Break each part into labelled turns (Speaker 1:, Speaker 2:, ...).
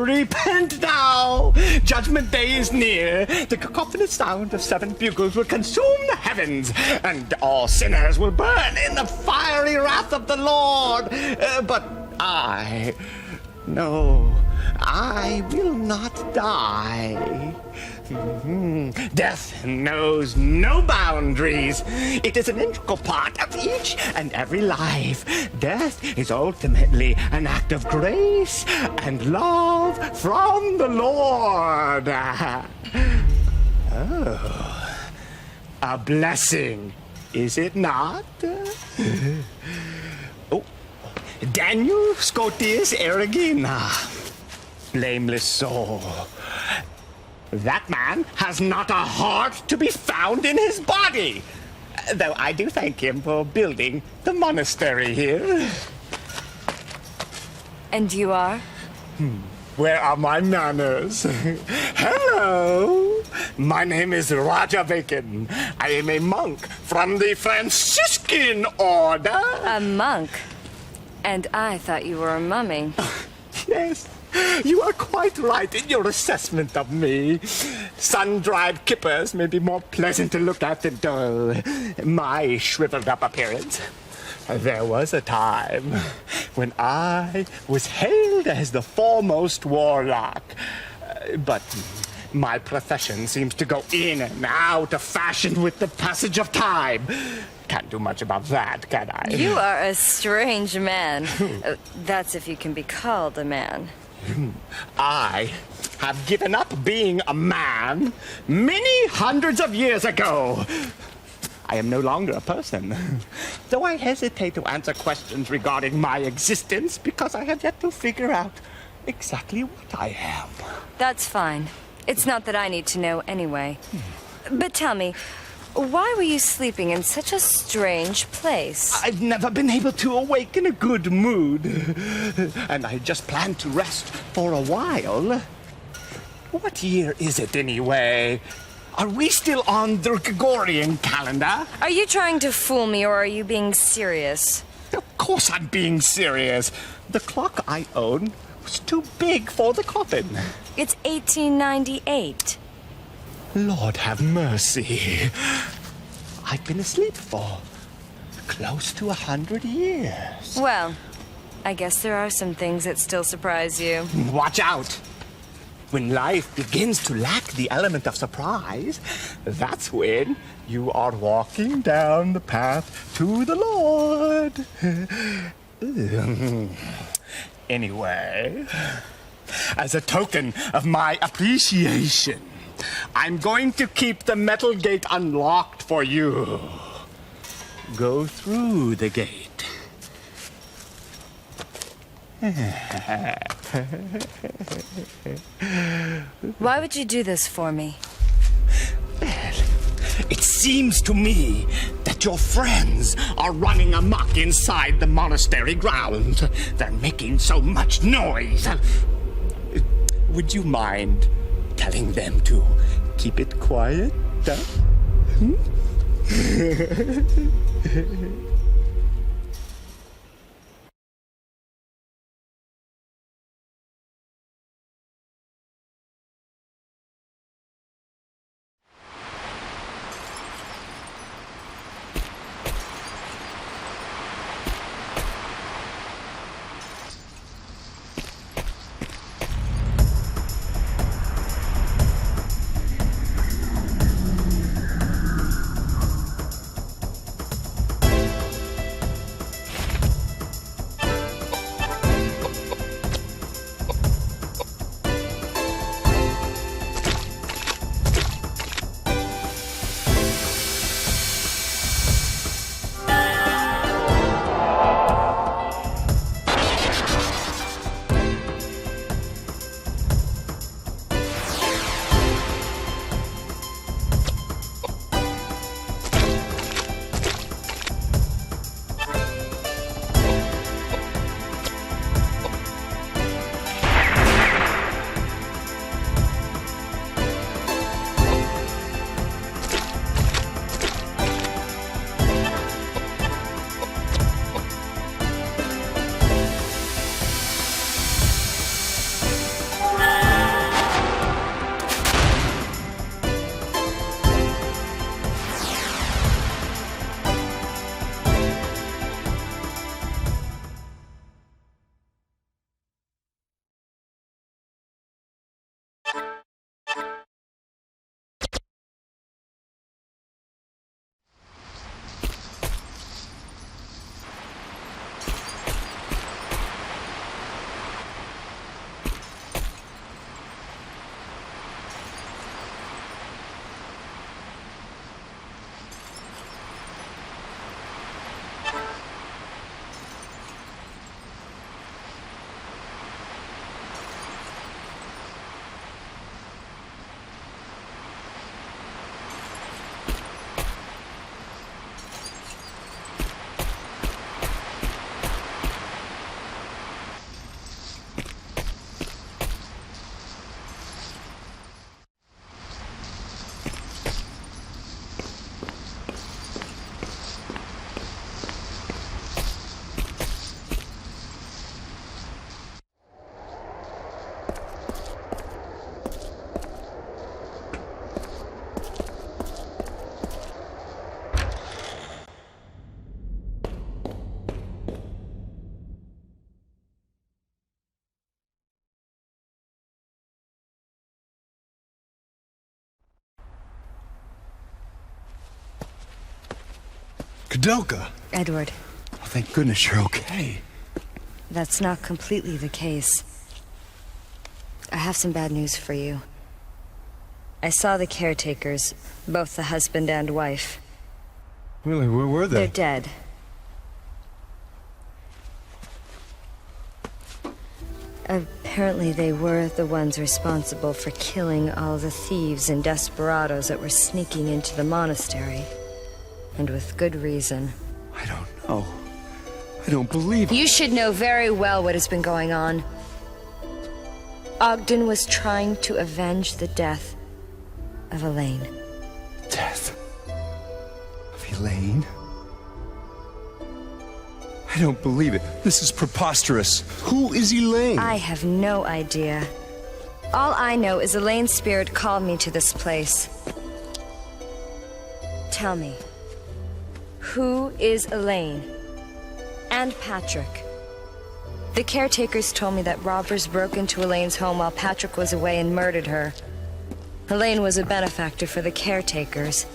Speaker 1: Repent now! Judgment day is near. The cacophonous sound of 7 bugles will consume the heavens, and all sinners will burn in the fiery wrath of the Lord. But I will not die. Death knows no boundaries. It is an integral part of each and every life. Death is ultimately an act of grace and love from the Lord. Oh, a blessing, is it not? Oh, Daniel Scotius Erigena, blameless soul. That man has not a heart to be found in his body. Though I do thank him for building the monastery here.
Speaker 2: And you are?
Speaker 1: Where are my manners? Hello! My name is Rodger Bacon. I am a monk from the Franciscan order.
Speaker 2: A monk? And I thought you were a mummy.
Speaker 1: Yes. You are quite right in your assessment of me. Sun-dried kippers may be more pleasant to look at than my shriveled-up appearance. There was a time when I was hailed as the foremost warlock. But my profession seems to go in and out of fashion with the passage of time. Can't do much about that, can I?
Speaker 2: You are a strange man. That's if you can be called a man.
Speaker 1: I have given up being a man many hundreds of years ago. I am no longer a person, though I hesitate to answer questions regarding my existence because I have yet to figure out exactly what I am.
Speaker 2: That's fine. It's not that I need to know anyway. But tell me, why were you sleeping in such a strange place?
Speaker 1: I've never been able to awake in a good mood, and I just planned to rest for a while. What year is it anyway? Are we still on the Gregorian calendar?
Speaker 2: Are you trying to fool me, or are you being serious?
Speaker 1: Of course I'm being serious. The clock I own was too big for the coffin.
Speaker 2: It's 1898.
Speaker 1: Lord have mercy. I've been asleep for close to 100 years.
Speaker 2: Well, I guess there are some things that still surprise you.
Speaker 1: Watch out. When life begins to lack the element of surprise, that's when you are walking down the path to the Lord. Anyway, as a token of my appreciation, I'm going to keep the metal gate unlocked for you. Go through the gate.
Speaker 2: Why would you do this for me?
Speaker 1: Well, it seems to me that your friends are running amok inside the monastery grounds. They're making so much noise. Would you mind telling them to keep it quiet?
Speaker 3: Koudelka!
Speaker 2: Edward,
Speaker 3: Oh, thank goodness you're okay.
Speaker 2: that's not completely the case. I have some bad news for you. I saw the caretakers, both the husband and wife.
Speaker 3: Really, where were
Speaker 2: They're
Speaker 3: they?
Speaker 2: dead. Apparently they were the ones responsible for killing all the thieves and desperados that were sneaking into the monastery. And with good reason.
Speaker 3: I don't know. I don't believe it.
Speaker 2: You should know very well what has been going on. Ogden was trying to avenge the death of Elaine.
Speaker 3: Death of Elaine? I don't believe it. This is preposterous. Who is Elaine?
Speaker 2: I have no idea. All I know is Elaine's spirit called me to this place. Tell me, who is Elaine? And Patrick? The caretakers told me that robbers broke into Elaine's home while Patrick was away and murdered her. Elaine was a benefactor for the caretakers.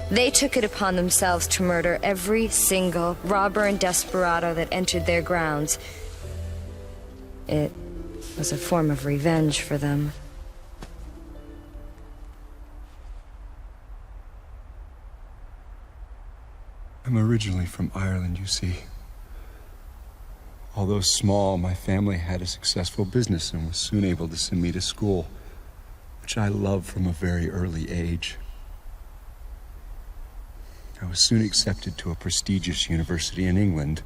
Speaker 2: They took it upon themselves to murder every single robber and desperado that entered their grounds. It was a form of revenge for them.
Speaker 3: I'm originally from Ireland, you see. Although small, my family had a successful business and was soon able to send me to school, which I loved from a very early age. I was soon accepted to a prestigious university in England.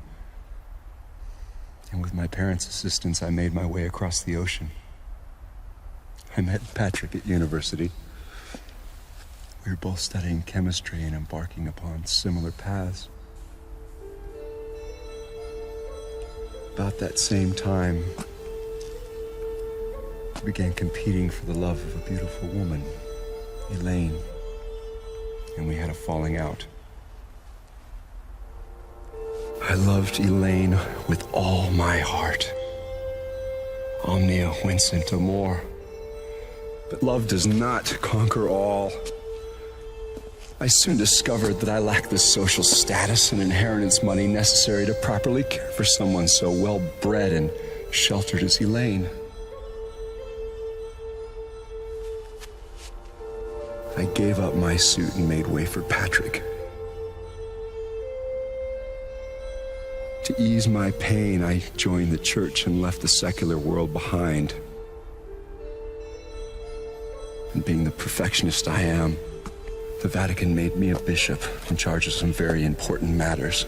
Speaker 3: And with my parents' assistance, I made my way across the ocean. I met Patrick at university. We were both studying chemistry and embarking upon similar paths. About that same time, we began competing for the love of a beautiful woman, Elaine, and we had a falling out. I loved Elaine with all my heart. Omnia vincit amor. But love does not conquer all. I soon discovered that I lacked the social status and inheritance money necessary to properly care for someone so well-bred and sheltered as Elaine. I gave up my suit and made way for Patrick. To ease my pain, I joined the church and left the secular world behind. And being the perfectionist I am, the Vatican made me a bishop in charge of some very important matters.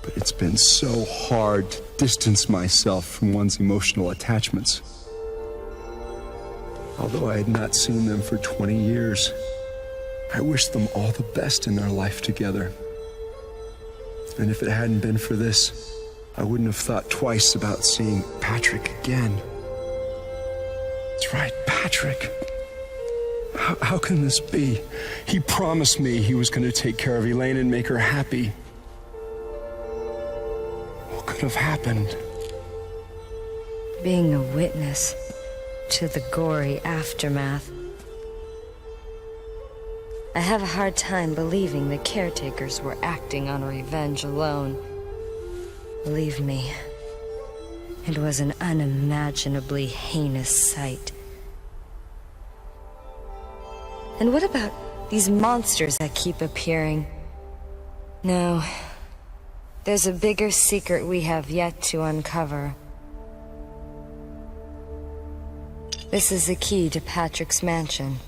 Speaker 3: But it's been so hard to distance myself from one's emotional attachments. Although I had not seen them for 20 years, I wished them all the best in their life together. And if it hadn't been for this, I wouldn't have thought twice about seeing Patrick again. That's right, Patrick. How can this be? He promised me he was going to take care of Elaine and make her happy. What could have happened?
Speaker 2: Being a witness to the gory aftermath. I have a hard time believing the caretakers were acting on revenge alone. Believe me, it was an unimaginably heinous sight. And what about these monsters that keep appearing? No, there's a bigger secret we have yet to uncover. This is the key to Patrick's mansion.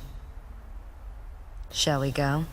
Speaker 2: Shall we go?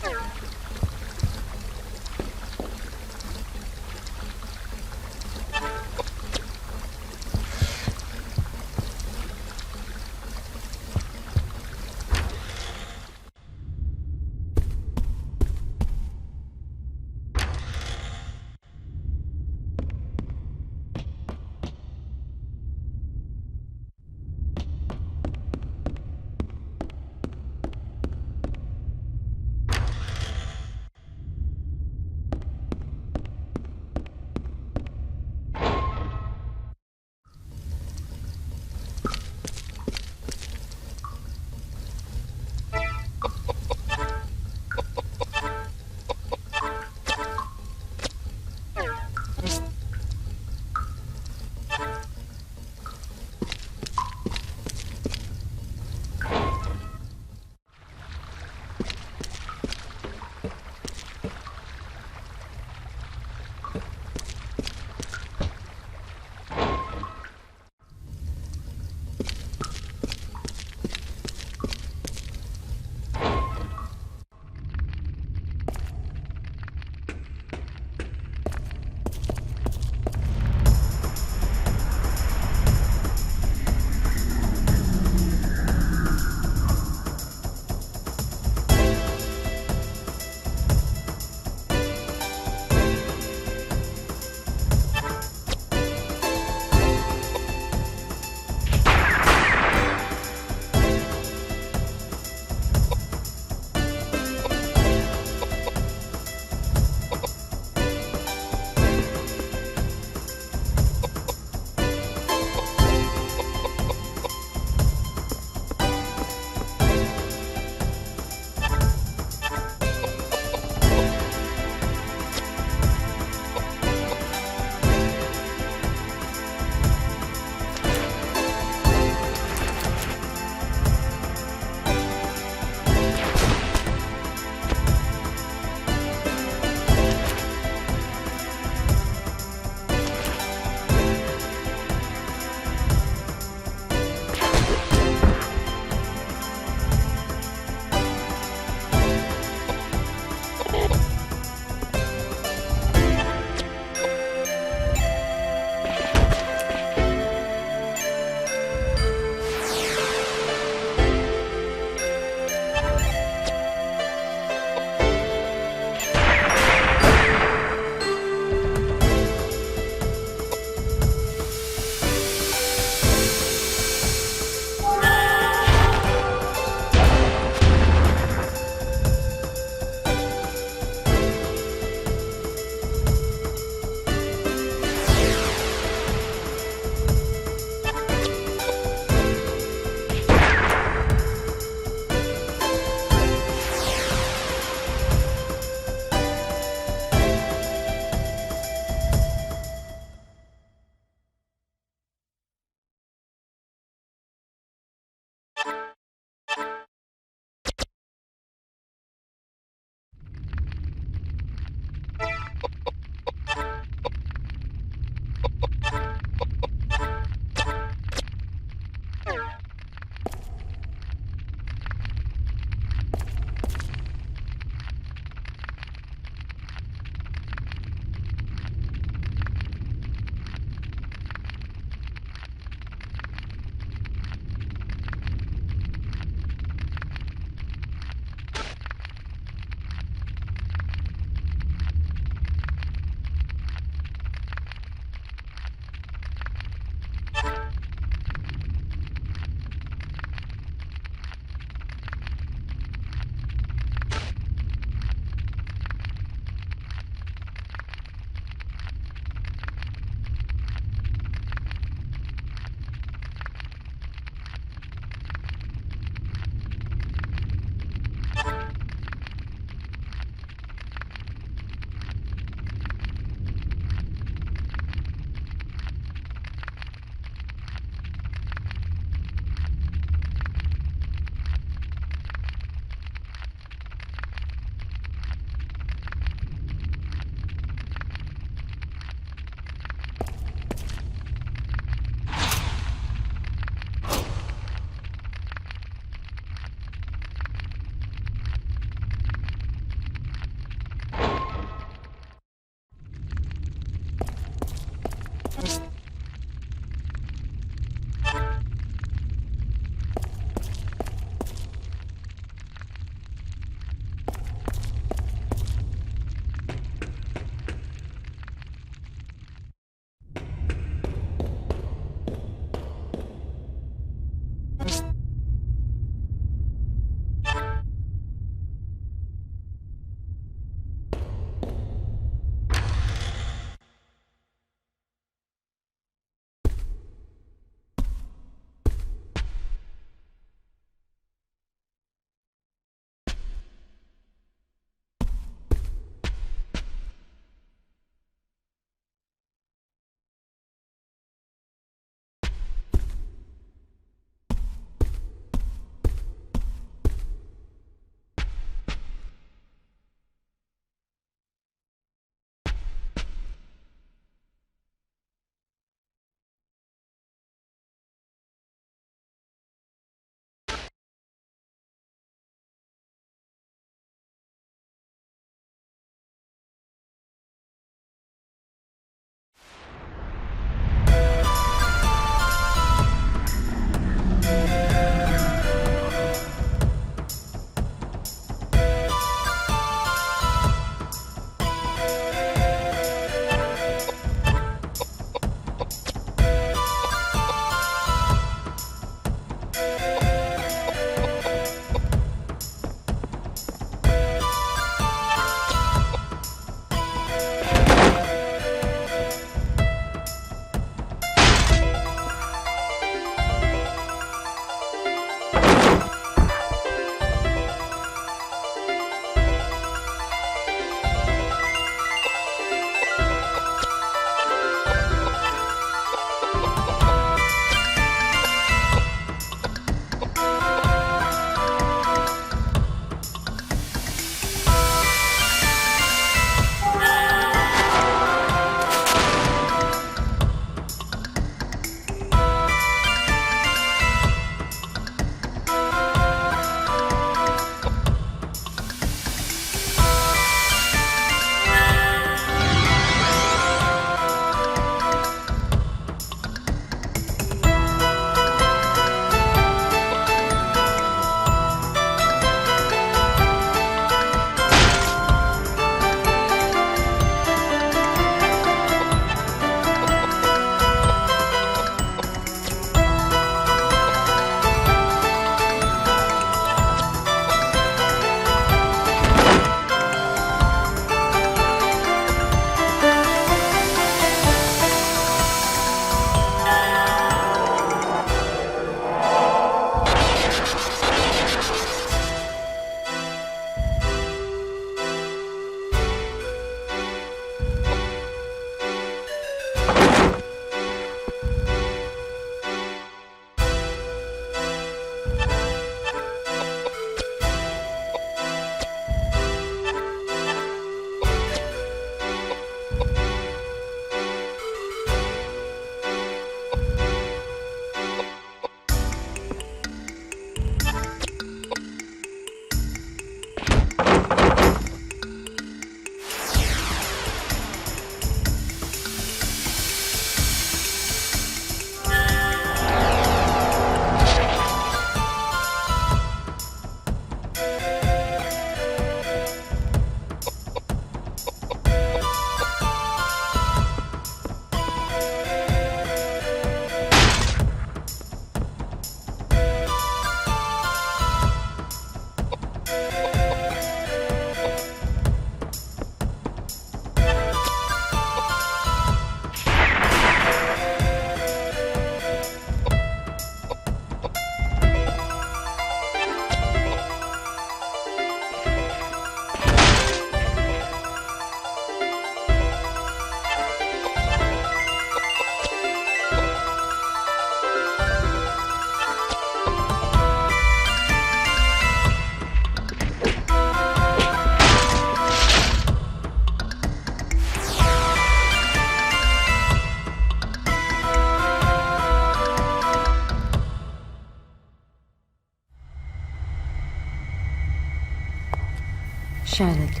Speaker 2: Charlotte,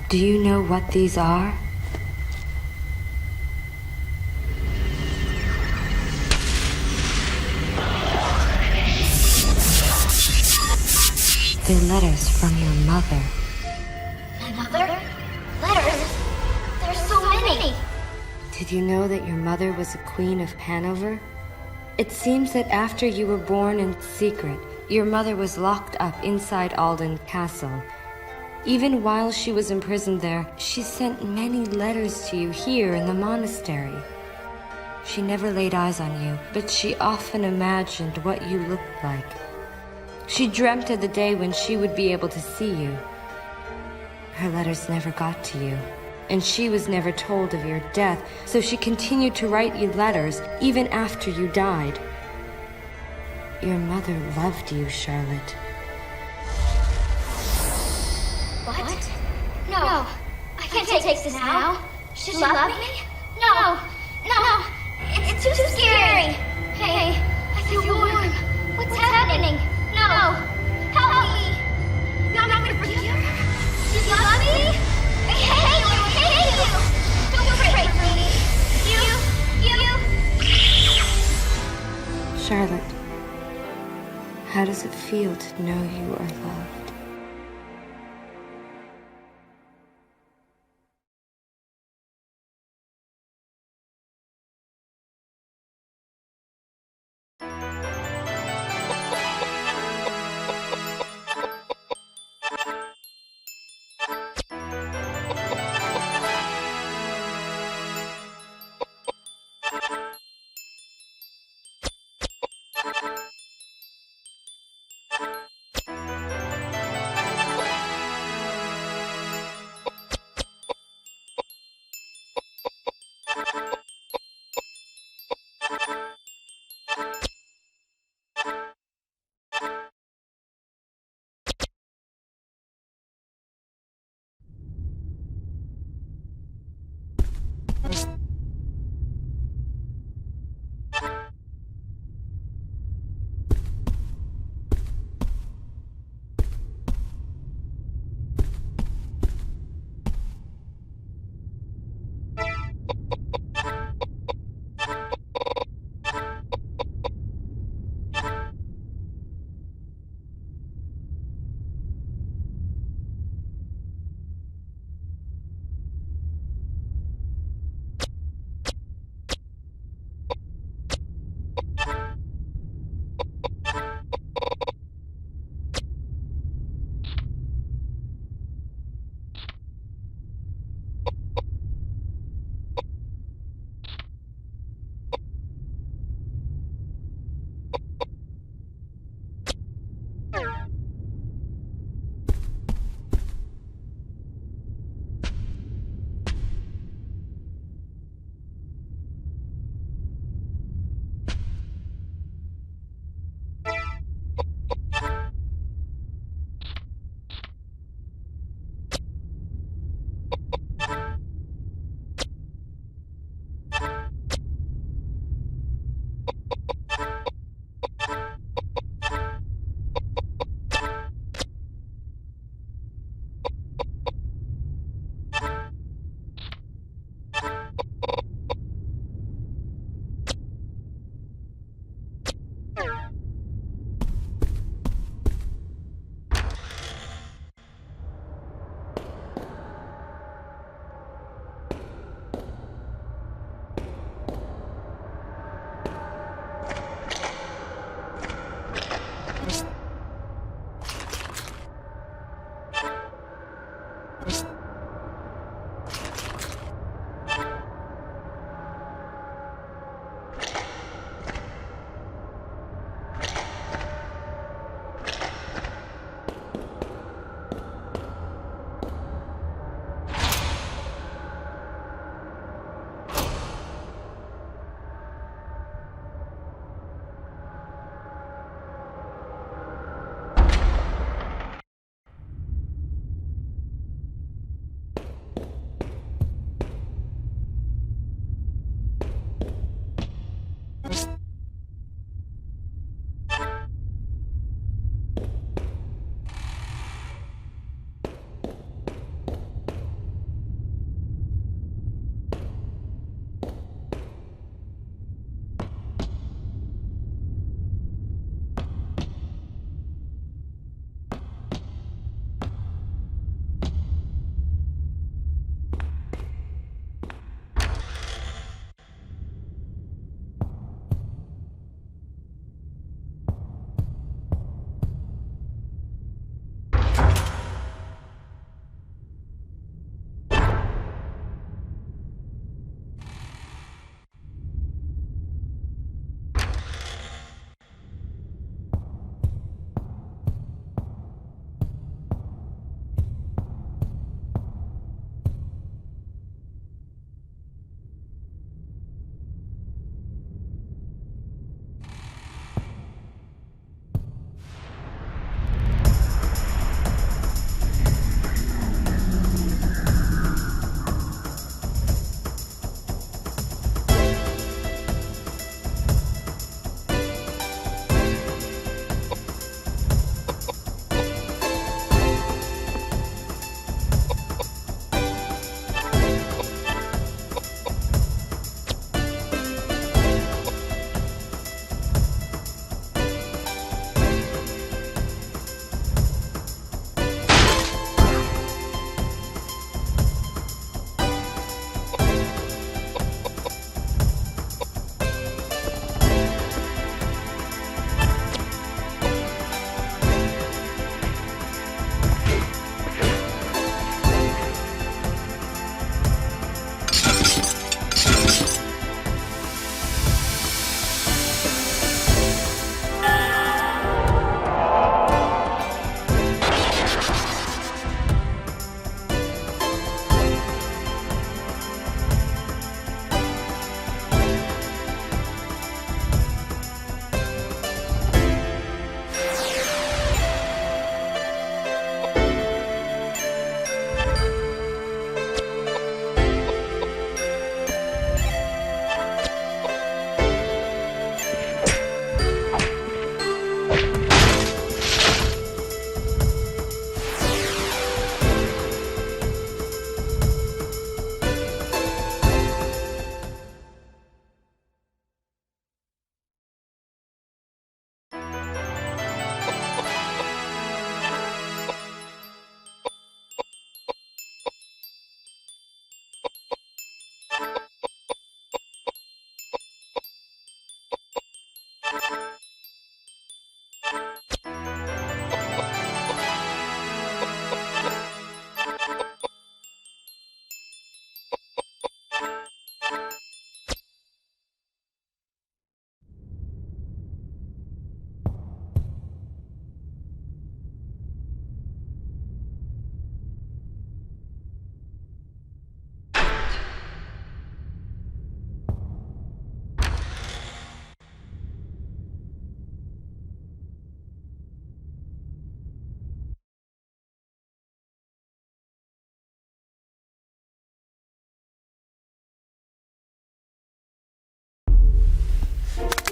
Speaker 2: do you know what these are? They're letters from your mother.
Speaker 4: My mother? Letters? There's so many!
Speaker 2: Did you know that your mother was a queen of Hanover? It seems that after you were born in secret, your mother was locked up inside Alden Castle. Even while she was imprisoned there, she sent many letters to you here in the monastery. She never laid eyes on you, but she often imagined what you looked like. She dreamt of the day when she would be able to see you. Her letters never got to you, and she was never told of your death, so she continued to write you letters even after you died. Your mother loved you, Charlotte.
Speaker 4: What? No, I can't take this now. She love me? No, no, it's too scary. Hey, I feel warm. What's happening? No, help me. You want me to forgive her? You love me? I hate you. Don't break me. You.
Speaker 2: Charlotte, how does it feel to know you are loved?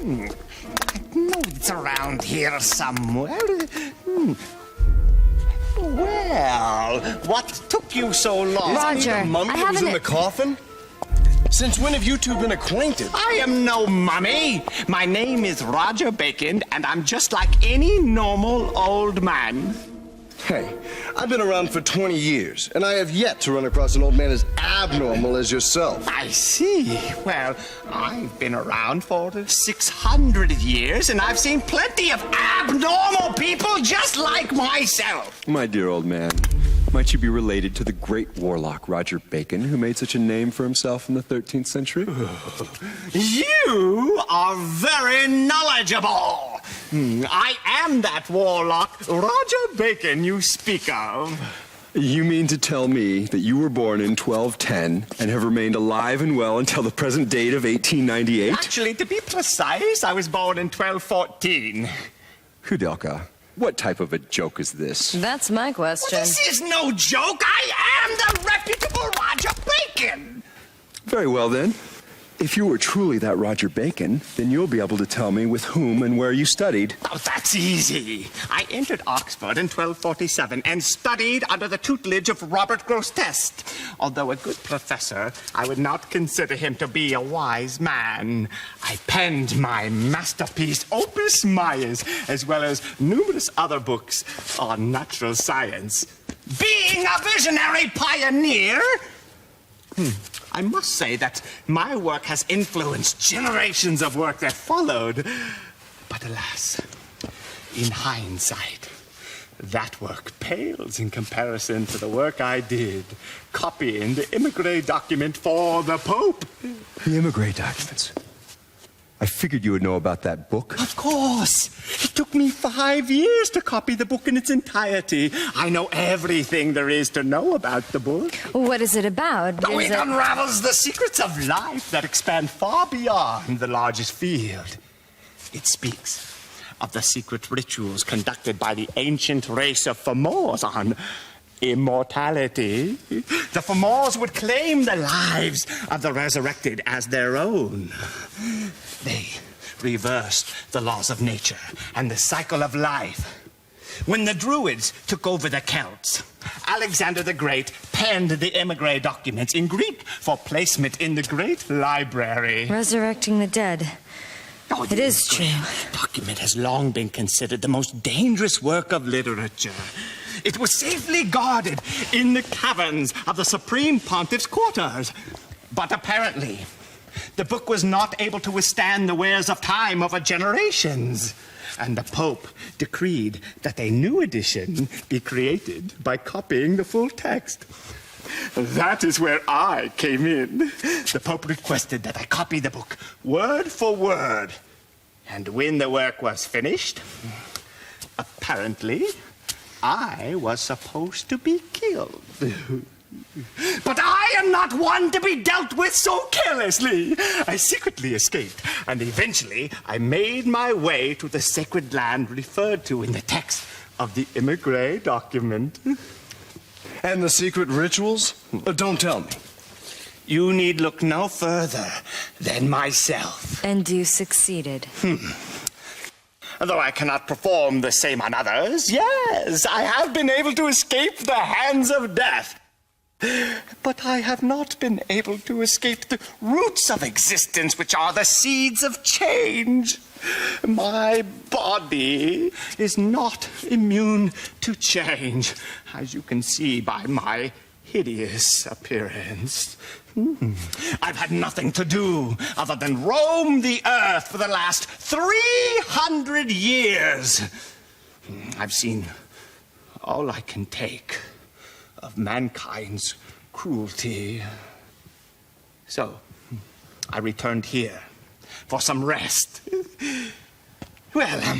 Speaker 1: know it's around here somewhere. Well, what took you so long?
Speaker 2: Rodger,
Speaker 5: The mummy
Speaker 2: I
Speaker 5: that was in
Speaker 2: haven't...
Speaker 5: the coffin? Since when have you two been acquainted?
Speaker 1: I am no mummy. My name is Rodger Bacon, and I'm just like any normal old man.
Speaker 5: Hey, I've been around for 20 years, and I have yet to run across an old man as abnormal as yourself.
Speaker 1: I see. Well, I've been around for 600 years, and I've seen plenty of abnormal people just like myself.
Speaker 3: My dear old man, might you be related to the great warlock Rodger Bacon, who made such a name for himself in the 13th century?
Speaker 1: You are very knowledgeable. I am that warlock, Rodger Bacon, you speak of.
Speaker 3: You mean to tell me that you were born in 1210 and have remained alive and well until the present date of 1898?
Speaker 1: Actually, to be precise, I was born in 1214.
Speaker 3: Koudelka, what type of a joke is this?
Speaker 2: That's my question.
Speaker 1: This is no joke. I am the reputable Rodger Bacon.
Speaker 3: Very well, then. If you were truly that Rodger Bacon, then you'll be able to tell me with whom and where you studied.
Speaker 1: Oh, that's easy. I entered Oxford in 1247 and studied under the tutelage of Robert Grosseteste. Although a good professor, I would not consider him to be a wise man. I penned my masterpiece, Opus Maius, as well as numerous other books on natural science. Being a visionary pioneer, I must say that my work has influenced generations of work that followed. But alas, in hindsight, that work pales in comparison to the work I did, copying the Emigre document for the Pope.
Speaker 3: The Emigre documents. I figured you would know about that book.
Speaker 1: Of course. It took me 5 years to copy the book in its entirety. I know everything there is to know about the book.
Speaker 2: What is it about?
Speaker 1: Oh,
Speaker 2: Is
Speaker 1: it unravels the secrets of life that expand far beyond the largest field. It speaks of the secret rituals conducted by the ancient race of Fomors on immortality. The Fomors would claim the lives of the resurrected as their own. They reversed the laws of nature and the cycle of life. When the Druids took over the Celts, Alexander the Great penned the Emigre documents in Greek for placement in the Great Library.
Speaker 2: Resurrecting the dead.
Speaker 1: Oh,
Speaker 2: It is true.
Speaker 1: The document has long been considered the most dangerous work of literature. It was safely guarded in the caverns of the Supreme Pontiff's quarters. But apparently, the book was not able to withstand the wears of time over generations. And the Pope decreed that a new edition be created by copying the full text. That is where I came in. The Pope requested that I copy the book word for word. And when the work was finished, apparently, I was supposed to be killed. But I am not one to be dealt with so carelessly. I secretly escaped, and eventually I made my way to the sacred land referred to in the text of the Emigre document.
Speaker 5: And the secret rituals? Don't tell me.
Speaker 1: You need look no further than myself.
Speaker 2: And you succeeded.
Speaker 1: Though I cannot perform the same on others, yes, I have been able to escape the hands of death. But I have not been able to escape the roots of existence, which are the seeds of change. My body is not immune to change, as you can see by my hideous appearance. I've had nothing to do other than roam the earth for the last 300 years. I've seen all I can take of mankind's cruelty. So, I returned here for some rest. Well,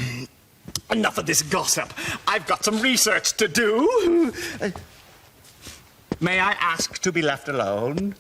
Speaker 1: enough of this gossip. I've got some research to do. May I ask to be left alone?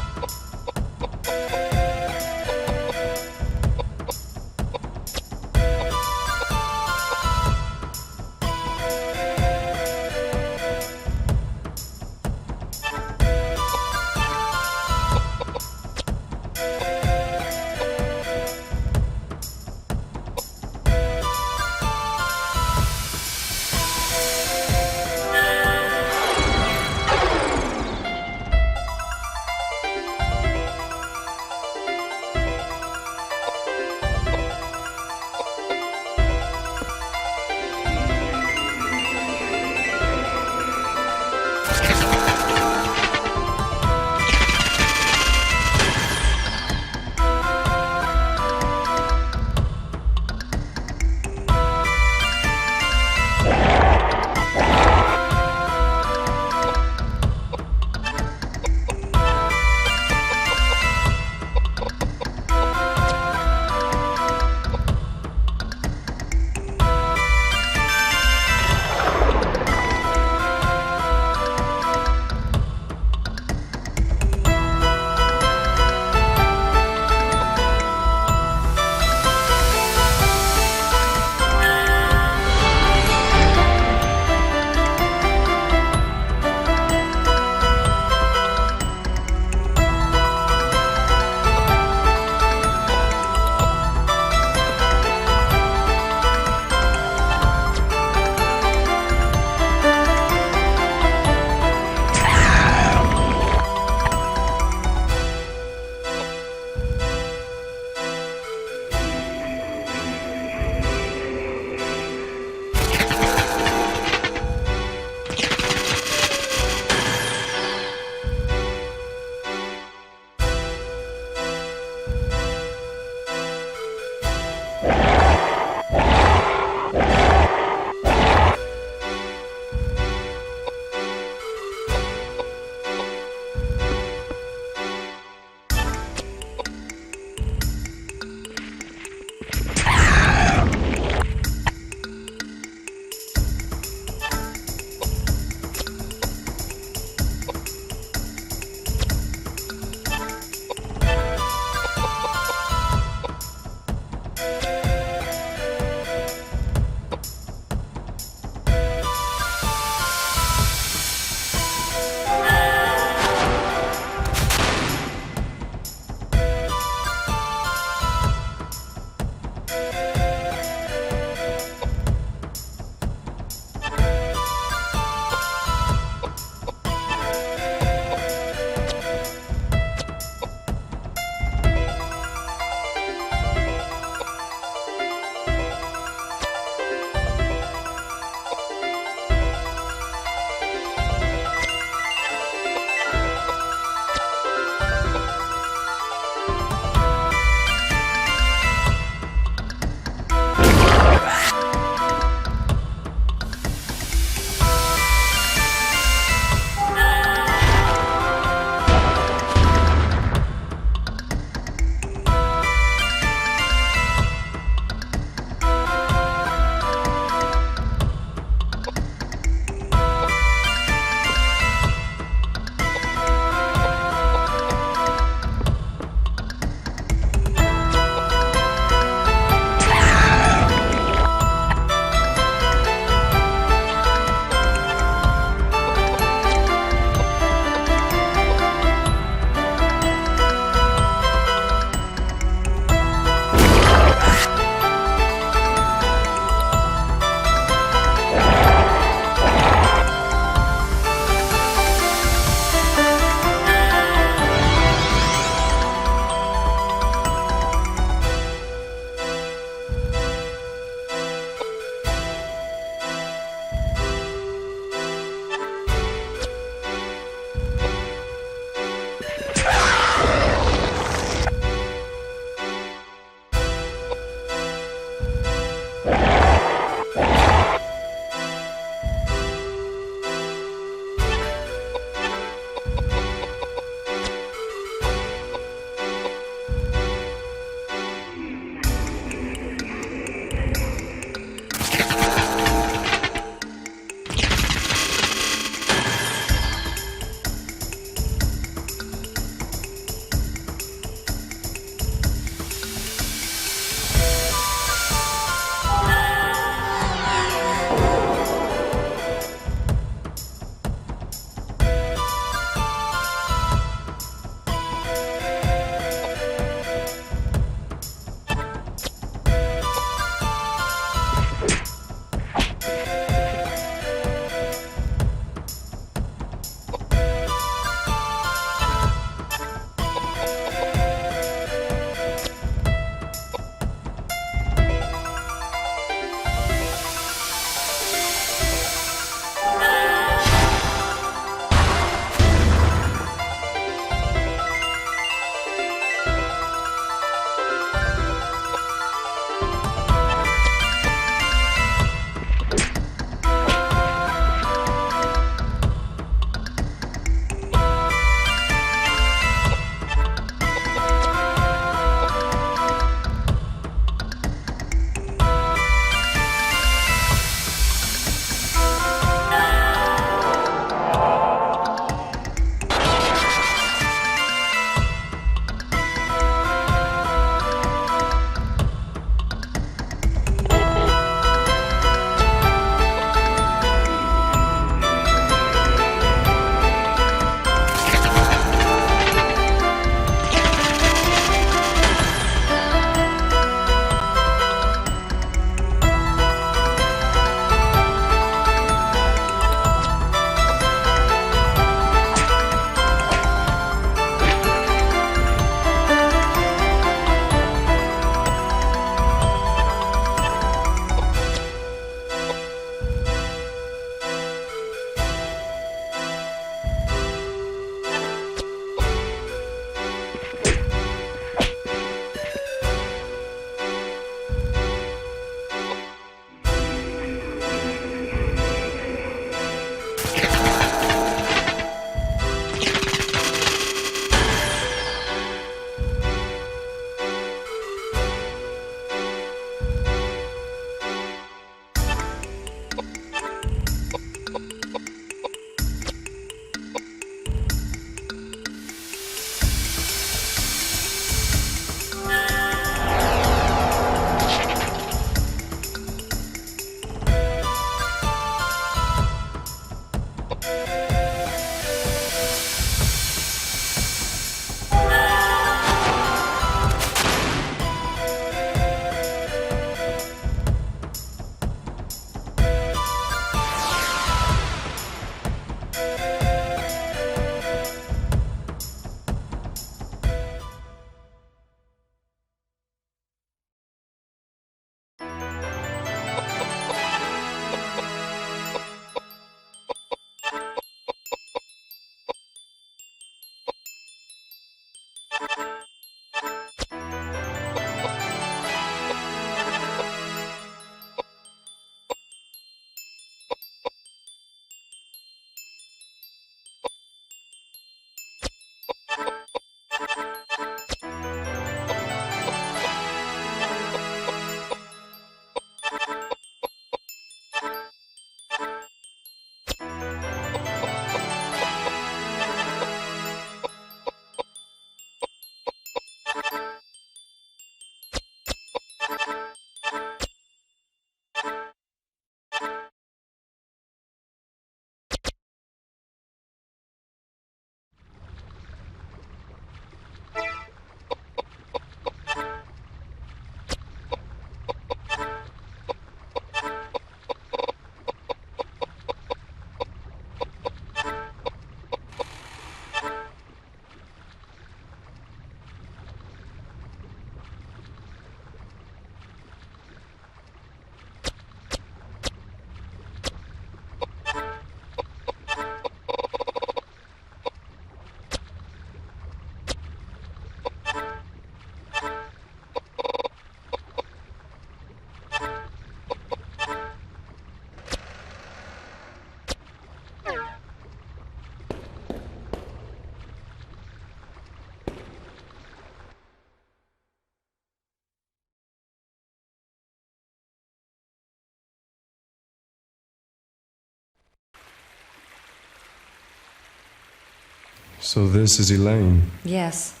Speaker 6: So this is Elaine.
Speaker 2: Yes.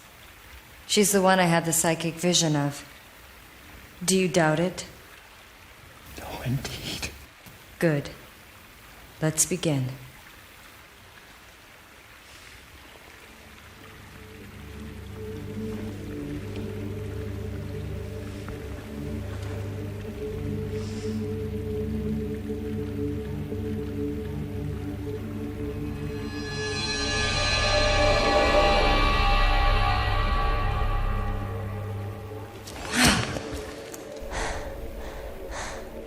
Speaker 2: She's the one I had the psychic vision of. Do you doubt it?
Speaker 3: No, indeed.
Speaker 2: Good. Let's begin.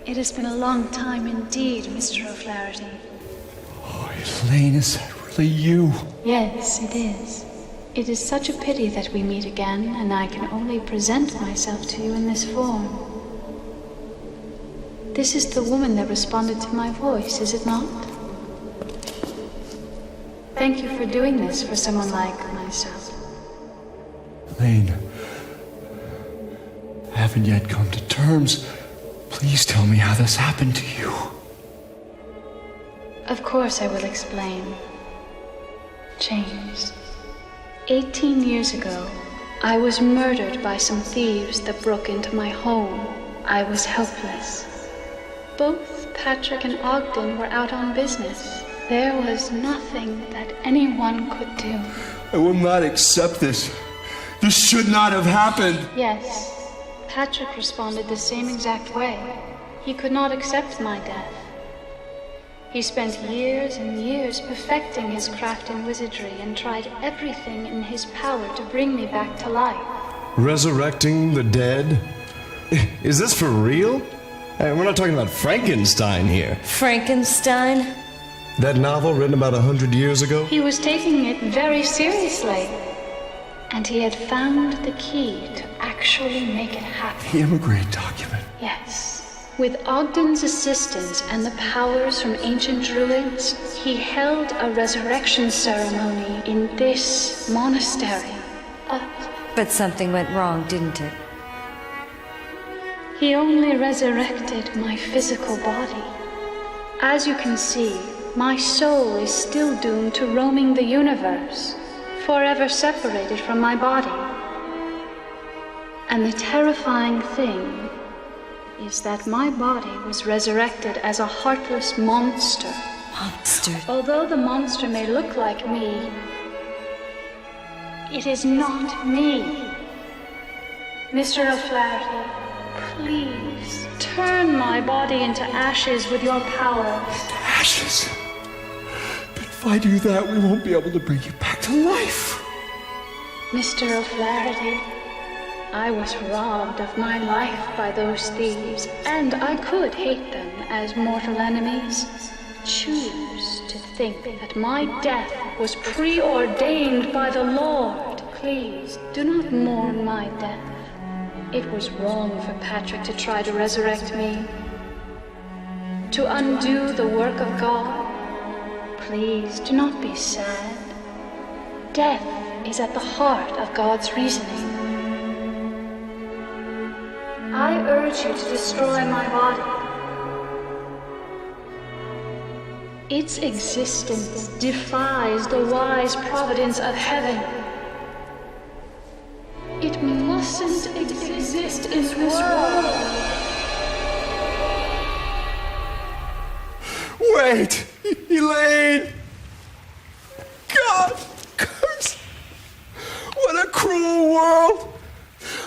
Speaker 7: It has been a long time indeed, Mr. O'Flaherty.
Speaker 3: Oh, Elaine, is that really you?
Speaker 7: Yes, it is. It is such a pity that we meet again, and I can only present myself to you in this form. This is the woman that responded to my voice, is it not? Thank you for doing this for someone like myself.
Speaker 3: Elaine, I haven't yet come to terms. Please tell me how this happened to you.
Speaker 7: Of course I will explain. James, 18 years ago, I was murdered by some thieves that broke into my home. I was helpless. Both Patrick and Ogden were out on business. There was nothing that anyone could do.
Speaker 3: I will not accept this. This should not have happened.
Speaker 7: Yes, Patrick responded the same exact way. He could not accept my death. He spent years and years perfecting his craft in wizardry and tried everything in his power to bring me back to life.
Speaker 6: Resurrecting the dead? Is this for real? Hey, we're not talking about Frankenstein here.
Speaker 2: Frankenstein?
Speaker 6: That novel written about 100 years ago?
Speaker 7: He was taking it very seriously. And he had found the key to actually make it happen.
Speaker 3: The immigrant document.
Speaker 7: Yes. With Ogden's assistance and the powers from ancient druids, he held a resurrection ceremony in this monastery.
Speaker 2: But something went wrong, didn't it?
Speaker 7: He only resurrected my physical body. As you can see, my soul is still doomed to roaming the universe, forever separated from my body. And the terrifying thing is that my body was resurrected as a heartless monster.
Speaker 2: Monster.
Speaker 7: Although the monster may look like me, it is not me. Mr. O'Flaherty, please turn my body into ashes with your power.
Speaker 3: Ashes? But if I do that, we won't be able to bring you back to life.
Speaker 7: Mr. O'Flaherty, I was robbed of my life by those thieves, and I could hate them as mortal enemies. Choose to think that my death was preordained by the Lord. Please, do not mourn my death. It was wrong for Patrick to try to resurrect me, to undo the work of God. Please, do not be sad. Death is at the heart of God's reasoning. I urge you to destroy my body. Its existence defies the wise providence of heaven. It mustn't exist in this world.
Speaker 3: Wait! Elaine! God! Curse! What a cruel world!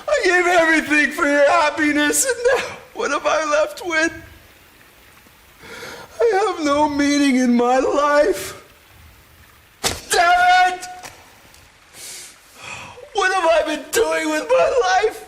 Speaker 3: I gave everything for your happiness, and now what am I left with? I have no meaning in my life. Damn it! What have I been doing with my life?